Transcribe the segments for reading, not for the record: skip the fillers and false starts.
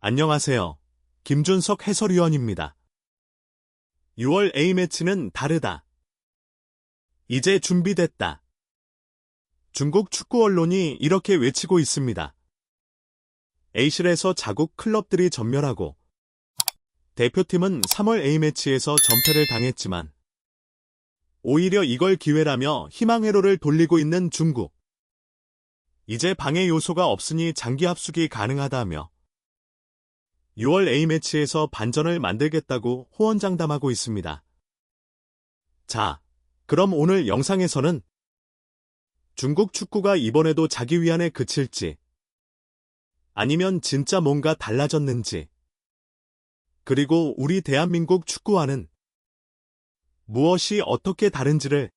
안녕하세요. 김준석 해설위원입니다. 6월 A매치는 다르다. 이제 준비됐다. 중국 축구 언론이 이렇게 외치고 있습니다. A실에서 자국 클럽들이 전멸하고 대표팀은 3월 A매치에서 전패를 당했지만 오히려 이걸 기회라며 희망 회로를 돌리고 있는 중국. 이제 방해 요소가 없으니 장기 합숙이 가능하다며 6월 A매치에서 반전을 만들겠다고 호언장담하고 있습니다. 자, 그럼 오늘 영상에서는 중국 축구가 이번에도 자기 위안에 그칠지 아니면 진짜 뭔가 달라졌는지 그리고 우리 대한민국 축구와는 무엇이 어떻게 다른지를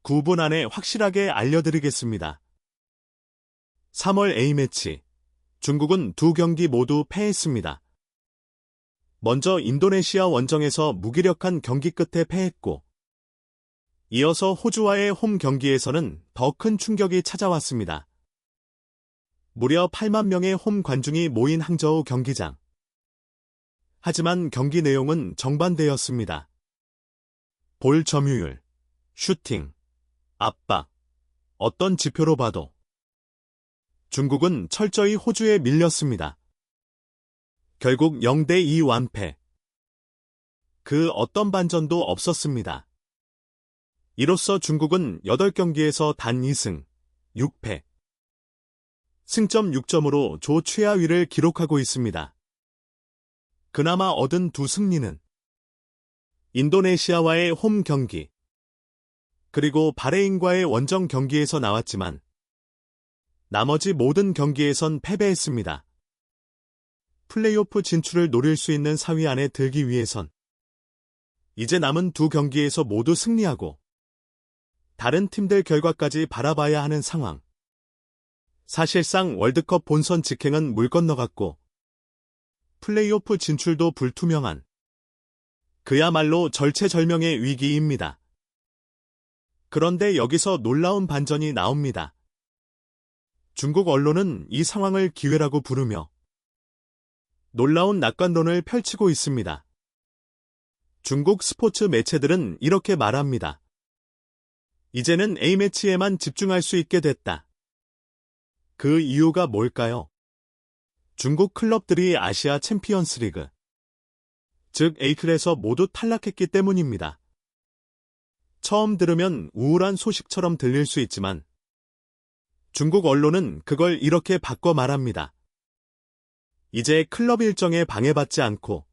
9분 안에 확실하게 알려드리겠습니다. 3월 A매치 중국은 두 경기 모두 패했습니다. 먼저 인도네시아 원정에서 무기력한 경기 끝에 패했고 이어서 호주와의 홈 경기에서는 더 큰 충격이 찾아왔습니다. 무려 8만 명의 홈 관중이 모인 항저우 경기장. 하지만 경기 내용은 정반대였습니다. 볼 점유율, 슈팅, 압박, 어떤 지표로 봐도 중국은 철저히 호주에 밀렸습니다. 결국 0대2 완패. 그 어떤 반전도 없었습니다. 이로써 중국은 8경기에서 단 2승, 6패. 승점 6점으로 조 최하위를 기록하고 있습니다. 그나마 얻은 두 승리는 인도네시아와의 홈 경기, 그리고 바레인과의 원정 경기에서 나왔지만 나머지 모든 경기에선 패배했습니다. 플레이오프 진출을 노릴 수 있는 4위 안에 들기 위해선 이제 남은 두 경기에서 모두 승리하고 다른 팀들 결과까지 바라봐야 하는 상황. 사실상 월드컵 본선 직행은 물 건너갔고 플레이오프 진출도 불투명한 그야말로 절체절명의 위기입니다. 그런데 여기서 놀라운 반전이 나옵니다. 중국 언론은 이 상황을 기회라고 부르며 놀라운 낙관론을 펼치고 있습니다. 중국 스포츠 매체들은 이렇게 말합니다. 이제는 A매치에만 집중할 수 있게 됐다. 그 이유가 뭘까요? 중국 클럽들이 아시아 챔피언스 리그, 즉 A클에서 모두 탈락했기 때문입니다. 처음 들으면 우울한 소식처럼 들릴 수 있지만 중국 언론은 그걸 이렇게 바꿔 말합니다. 이제 클럽 일정에 방해받지 않고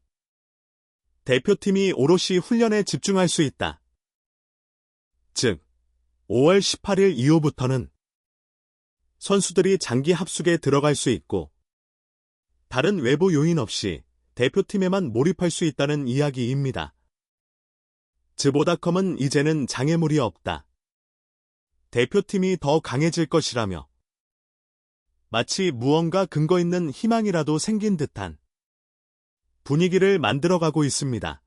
대표팀이 오롯이 훈련에 집중할 수 있다. 즉, 5월 18일 이후부터는 선수들이 장기 합숙에 들어갈 수 있고 다른 외부 요인 없이 대표팀에만 몰입할 수 있다는 이야기입니다. 즈보닷컴은 이제는 장애물이 없다. 대표팀이 더 강해질 것이라며 마치 무언가 근거 있는 희망이라도 생긴 듯한 분위기를 만들어가고 있습니다.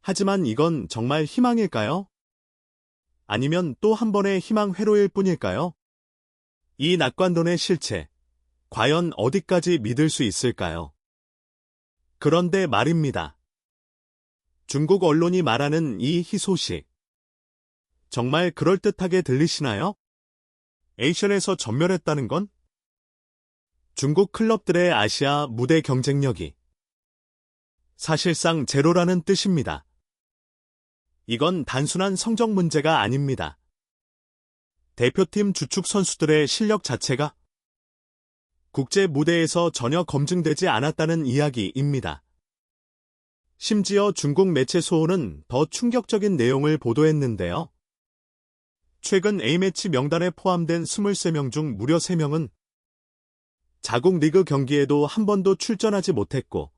하지만 이건 정말 희망일까요? 아니면 또 한 번의 희망 회로일 뿐일까요? 이 낙관론의 실체, 과연 어디까지 믿을 수 있을까요? 그런데 말입니다. 중국 언론이 말하는 이 희소식, 정말 그럴듯하게 들리시나요? 에이션에서 전멸했다는 건? 중국 클럽들의 아시아 무대 경쟁력이 사실상 제로라는 뜻입니다. 이건 단순한 성적 문제가 아닙니다. 대표팀 주축 선수들의 실력 자체가 국제 무대에서 전혀 검증되지 않았다는 이야기입니다. 심지어 중국 매체 소호는 더 충격적인 내용을 보도했는데요. 최근 A매치 명단에 포함된 23명 중 무려 3명은 자국 리그 경기에도 한 번도 출전하지 못했고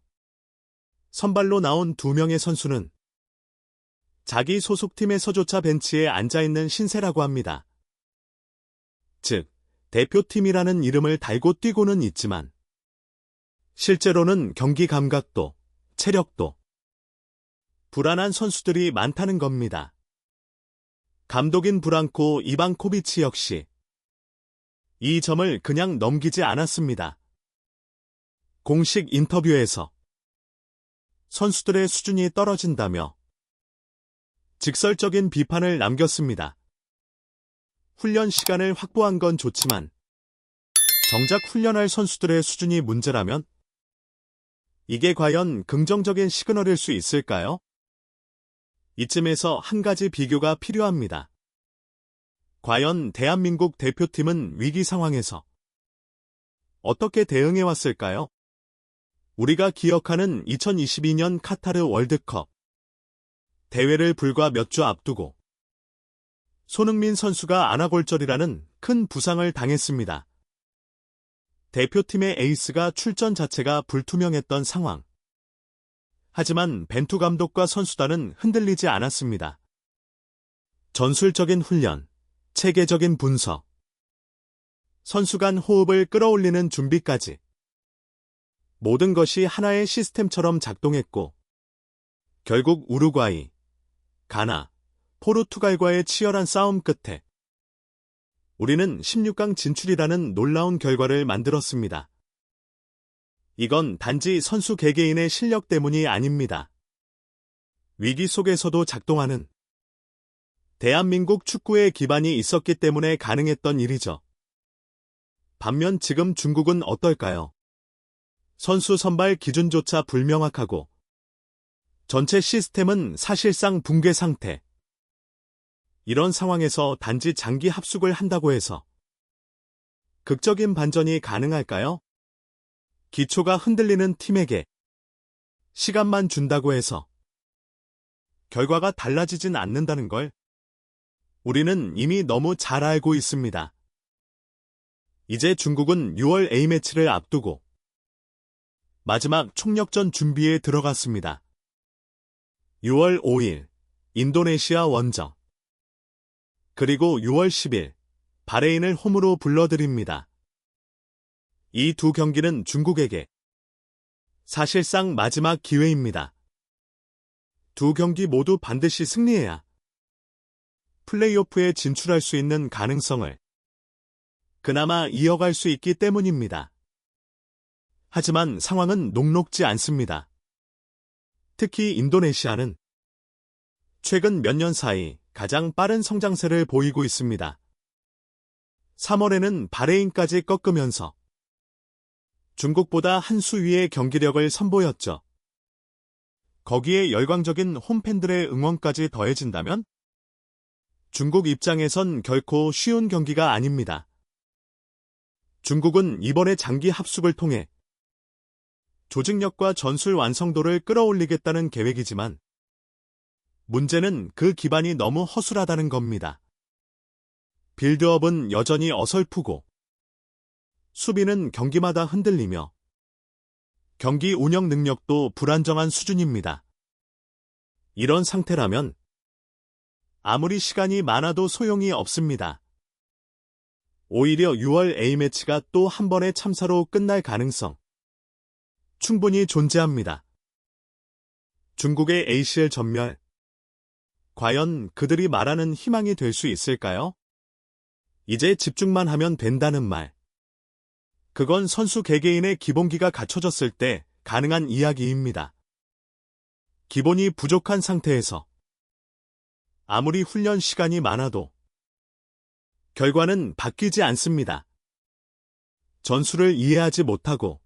선발로 나온 2명의 선수는 자기 소속팀에서조차 벤치에 앉아있는 신세라고 합니다. 즉, 대표팀이라는 이름을 달고 뛰고는 있지만 실제로는 경기 감각도, 체력도 불안한 선수들이 많다는 겁니다. 감독인 브랑코 이방코비치 역시 이 점을 그냥 넘기지 않았습니다. 공식 인터뷰에서 선수들의 수준이 떨어진다며 직설적인 비판을 남겼습니다. 훈련 시간을 확보한 건 좋지만 정작 훈련할 선수들의 수준이 문제라면 이게 과연 긍정적인 시그널일 수 있을까요? 이쯤에서 한 가지 비교가 필요합니다. 과연 대한민국 대표팀은 위기 상황에서 어떻게 대응해 왔을까요? 우리가 기억하는 2022년 카타르 월드컵 대회를 불과 몇 주 앞두고 손흥민 선수가 안아골절이라는 큰 부상을 당했습니다. 대표팀의 에이스가 출전 자체가 불투명했던 상황. 하지만 벤투 감독과 선수단은 흔들리지 않았습니다. 전술적인 훈련, 체계적인 분석, 선수 간 호흡을 끌어올리는 준비까지 모든 것이 하나의 시스템처럼 작동했고 결국 우루과이, 가나, 포르투갈과의 치열한 싸움 끝에 우리는 16강 진출이라는 놀라운 결과를 만들었습니다. 이건 단지 선수 개개인의 실력 때문이 아닙니다. 위기 속에서도 작동하는 대한민국 축구의 기반이 있었기 때문에 가능했던 일이죠. 반면 지금 중국은 어떨까요? 선수 선발 기준조차 불명확하고 전체 시스템은 사실상 붕괴 상태. 이런 상황에서 단지 장기 합숙을 한다고 해서 극적인 반전이 가능할까요? 기초가 흔들리는 팀에게 시간만 준다고 해서 결과가 달라지진 않는다는 걸 우리는 이미 너무 잘 알고 있습니다. 이제 중국은 6월 A매치를 앞두고 마지막 총력전 준비에 들어갔습니다. 6월 5일 인도네시아 원정 그리고 6월 10일 바레인을 홈으로 불러들입니다. 이 두 경기는 중국에게 사실상 마지막 기회입니다. 두 경기 모두 반드시 승리해야 플레이오프에 진출할 수 있는 가능성을 그나마 이어갈 수 있기 때문입니다. 하지만 상황은 녹록지 않습니다. 특히 인도네시아는 최근 몇 년 사이 가장 빠른 성장세를 보이고 있습니다. 3월에는 바레인까지 꺾으면서 중국보다 한 수 위의 경기력을 선보였죠. 거기에 열광적인 홈팬들의 응원까지 더해진다면 중국 입장에선 결코 쉬운 경기가 아닙니다. 중국은 이번에 장기 합숙을 통해 조직력과 전술 완성도를 끌어올리겠다는 계획이지만 문제는 그 기반이 너무 허술하다는 겁니다. 빌드업은 여전히 어설프고 수비는 경기마다 흔들리며 경기 운영 능력도 불안정한 수준입니다. 이런 상태라면 아무리 시간이 많아도 소용이 없습니다. 오히려 6월 A매치가 또 한 번의 참사로 끝날 가능성 충분히 존재합니다. 중국의 ACL 전멸 과연 그들이 말하는 희망이 될 수 있을까요? 이제 집중만 하면 된다는 말. 그건 선수 개개인의 기본기가 갖춰졌을 때 가능한 이야기입니다. 기본이 부족한 상태에서 아무리 훈련 시간이 많아도 결과는 바뀌지 않습니다. 전술을 이해하지 못하고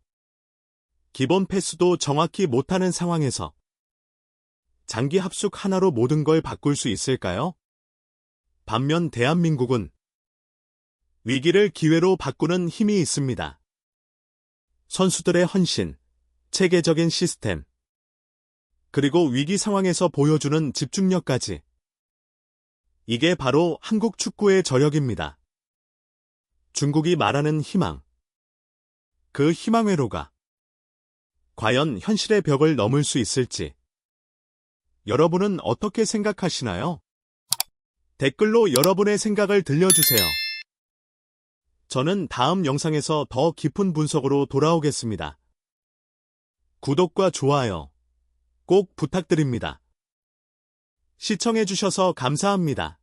기본 패스도 정확히 못하는 상황에서 장기 합숙 하나로 모든 걸 바꿀 수 있을까요? 반면 대한민국은 위기를 기회로 바꾸는 힘이 있습니다. 선수들의 헌신, 체계적인 시스템, 그리고 위기 상황에서 보여주는 집중력까지. 이게 바로 한국 축구의 저력입니다. 중국이 말하는 희망. 그 희망 회로가 과연 현실의 벽을 넘을 수 있을지. 여러분은 어떻게 생각하시나요? 댓글로 여러분의 생각을 들려주세요. 저는 다음 영상에서 더 깊은 분석으로 돌아오겠습니다. 구독과 좋아요 꼭 부탁드립니다. 시청해주셔서 감사합니다.